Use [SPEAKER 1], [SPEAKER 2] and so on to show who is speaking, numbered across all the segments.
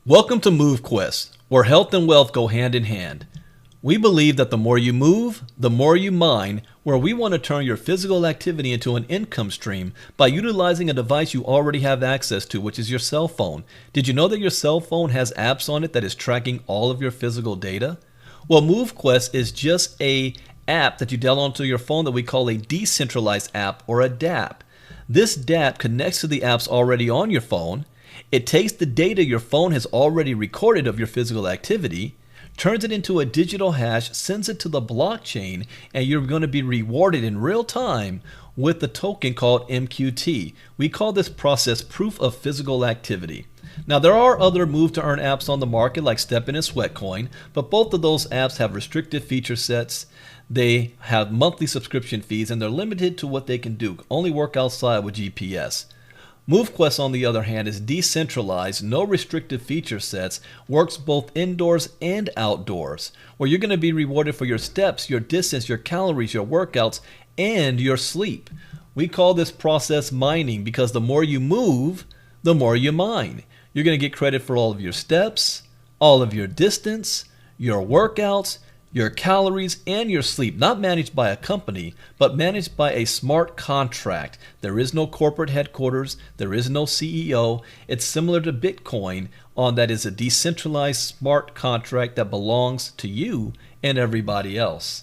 [SPEAKER 1] Welcome to MoveQuest, where health and wealth go hand in hand. We believe that the more you move, the more you mine, where we want to turn your physical activity into an income stream by utilizing a device you already have access to, which is your cell phone. Did you know that your cell phone has apps on it that is tracking all of your physical data? Well, MoveQuest is just a app that you download onto your phone that we call a decentralized app, or a DApp. This DApp connects to the apps already on your phone. It takes the data your phone has already recorded of your physical activity, turns it into a digital hash, sends it to the blockchain, and you're going to be rewarded in real time with the token called MQT. We call this process proof of physical activity. Now, there are other move to earn apps on the market like STEPN and Sweatcoin, but both of those apps have restricted feature sets. They have monthly subscription fees, and they're limited to what they can do. Only work outside with GPS. MoveQuest, on the other hand, is decentralized, no restrictive feature sets, works both indoors and outdoors, where you're going to be rewarded for your steps, your distance, your calories, your workouts, and your sleep. We call this process mining because the more you move, the more you mine. You're going to get credit for all of your steps, all of your distance, your workouts, your calories, and your sleep, not managed by a company, but managed by a smart contract. There is no corporate headquarters. There is no CEO. It's similar to Bitcoin on that is a decentralized smart contract that belongs to you and everybody else.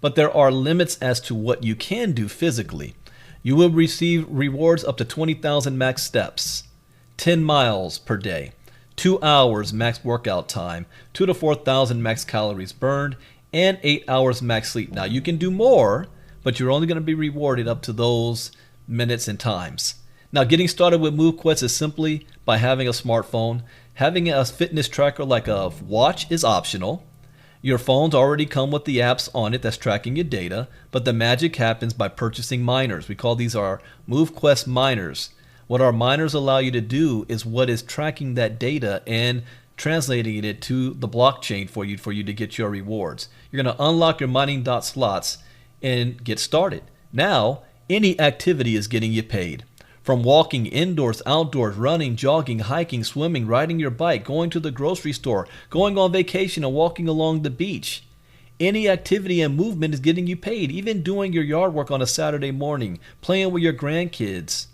[SPEAKER 1] But there are limits as to what you can do physically. You will receive rewards up to 20,000 max steps, 10 miles per day, 2 hours max workout time, 2 to 4,000 max calories burned, and 8 hours max sleep. Now, you can do more, but you're only going to be rewarded up to those minutes and times. Now, getting started with MoveQuest is simply by having a smartphone. Having a fitness tracker like a watch is optional. Your phones already come with the apps on it that's tracking your data, but the magic happens by purchasing miners. We call these our MoveQuest miners. What our miners allow you to do is what is tracking that data and translating it to the blockchain for you to get your rewards. You're going to unlock your mining dot slots and get started. Now, any activity is getting you paid. From walking indoors, outdoors, running, jogging, hiking, swimming, riding your bike, going to the grocery store, going on vacation, and walking along the beach. Any activity and movement is getting you paid. Even doing your yard work on a Saturday morning, playing with your grandkids,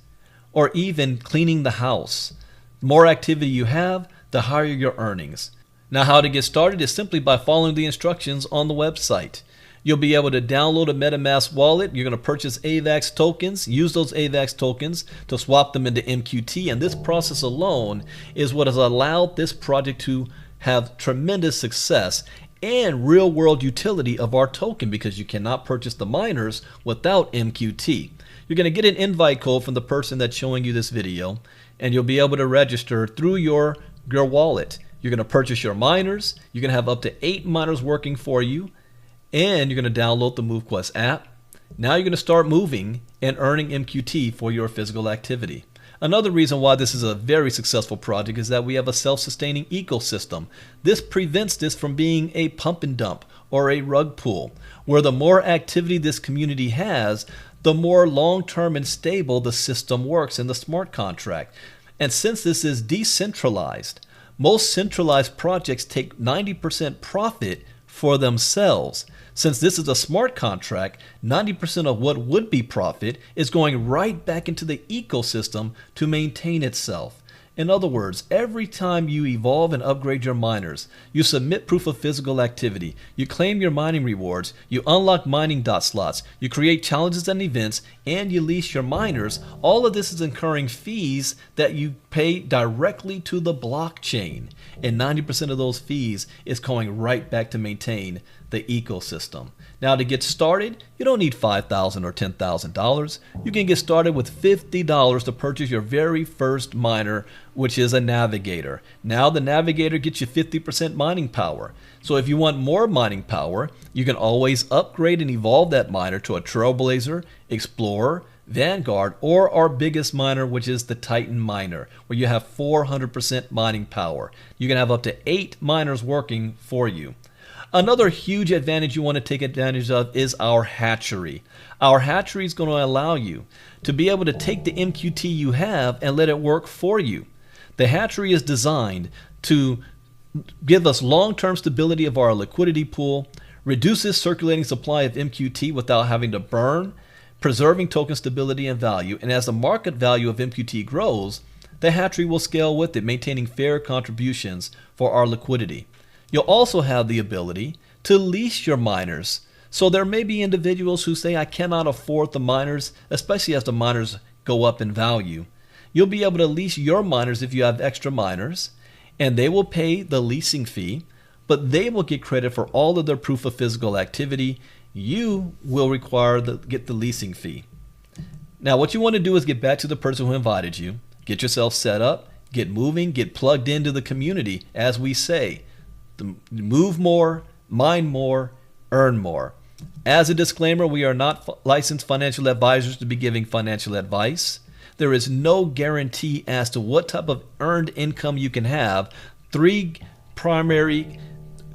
[SPEAKER 1] or even cleaning the house. The more activity you have, the higher your earnings. Now, how to get started is simply by following the instructions on the website. You'll be able to download a MetaMask wallet. You're going to purchase AVAX tokens, use those AVAX tokens to swap them into MQT, and this process alone is what has allowed this project to have tremendous success and real-world utility of our token, because you cannot purchase the miners without MQT. You're going to get an invite code from the person that's showing you this video, and you'll be able to register through your wallet. You're going to purchase your miners. You're going to have up to 8 miners working for you, and you're going to download the MoveQuest app. Now you're going to start moving and earning MQT for your physical activity. Another reason why this is a very successful project is that we have a self-sustaining ecosystem. This prevents this from being a pump and dump or a rug pull, where the more activity this community has, the more long-term and stable the system works in the smart contract. And since this is decentralized, most centralized projects take 90% profit for themselves. Since this is a smart contract, 90% of what would be profit is going right back into the ecosystem to maintain itself. In other words, every time you evolve and upgrade your miners, you submit proof of physical activity, you claim your mining rewards, you unlock mining dot slots, you create challenges and events, and you lease your miners, all of this is incurring fees that you pay directly to the blockchain. And 90% of those fees is going right back to maintain the ecosystem. Now, to get started, you don't need $5,000 or $10,000. You can get started with $50 to purchase your very first miner, which is a Navigator. Now, the Navigator gets you 50% mining power. So if you want more mining power, you can always upgrade and evolve that miner to a Trailblazer, Explorer, Vanguard, or our biggest miner, which is the Titan miner, where you have 400% mining power. You can have up to 8 miners working for you. Another huge advantage you want to take advantage of is our hatchery. Our hatchery is going to allow you to be able to take the MQT you have and let it work for you. The hatchery is designed to give us long-term stability of our liquidity pool, reduces circulating supply of MQT without having to burn, preserving token stability and value, and as the market value of MQT grows, the hatchery will scale with it, maintaining fair contributions for our liquidity. You'll also have the ability to lease your miners. So there may be individuals who say, I cannot afford the miners, especially as the miners go up in value. You'll be able to lease your miners if you have extra miners, and they will pay the leasing fee, but they will get credit for all of their proof of physical activity. You will get the leasing fee. Now, what you want to do is get back to the person who invited you, get yourself set up, get moving, get plugged into the community, as we say. Move more, mine more, earn more. As a disclaimer, we are not licensed financial advisors to be giving financial advice. There is no guarantee as to what type of earned income you can have. 3 primary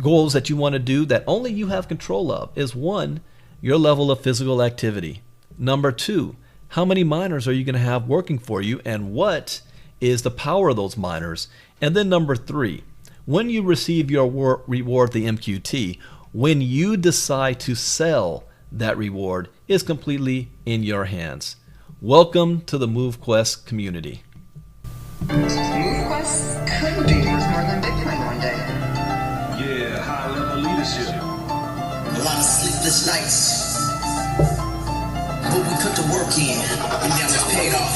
[SPEAKER 1] goals that you want to do that only you have control of is 1, your level of physical activity. Number 2, how many miners are you going to have working for you, and what is the power of those miners? And then number 3, when you receive your reward, the MQT, when you decide to sell that reward is completely in your hands. Welcome to the MoveQuest community.
[SPEAKER 2] MoveQuest could be worth more than Bitcoin one day.
[SPEAKER 3] Yeah, high level leadership.
[SPEAKER 4] A lot of sleepless nights, but we put the work in, and now it's paid off.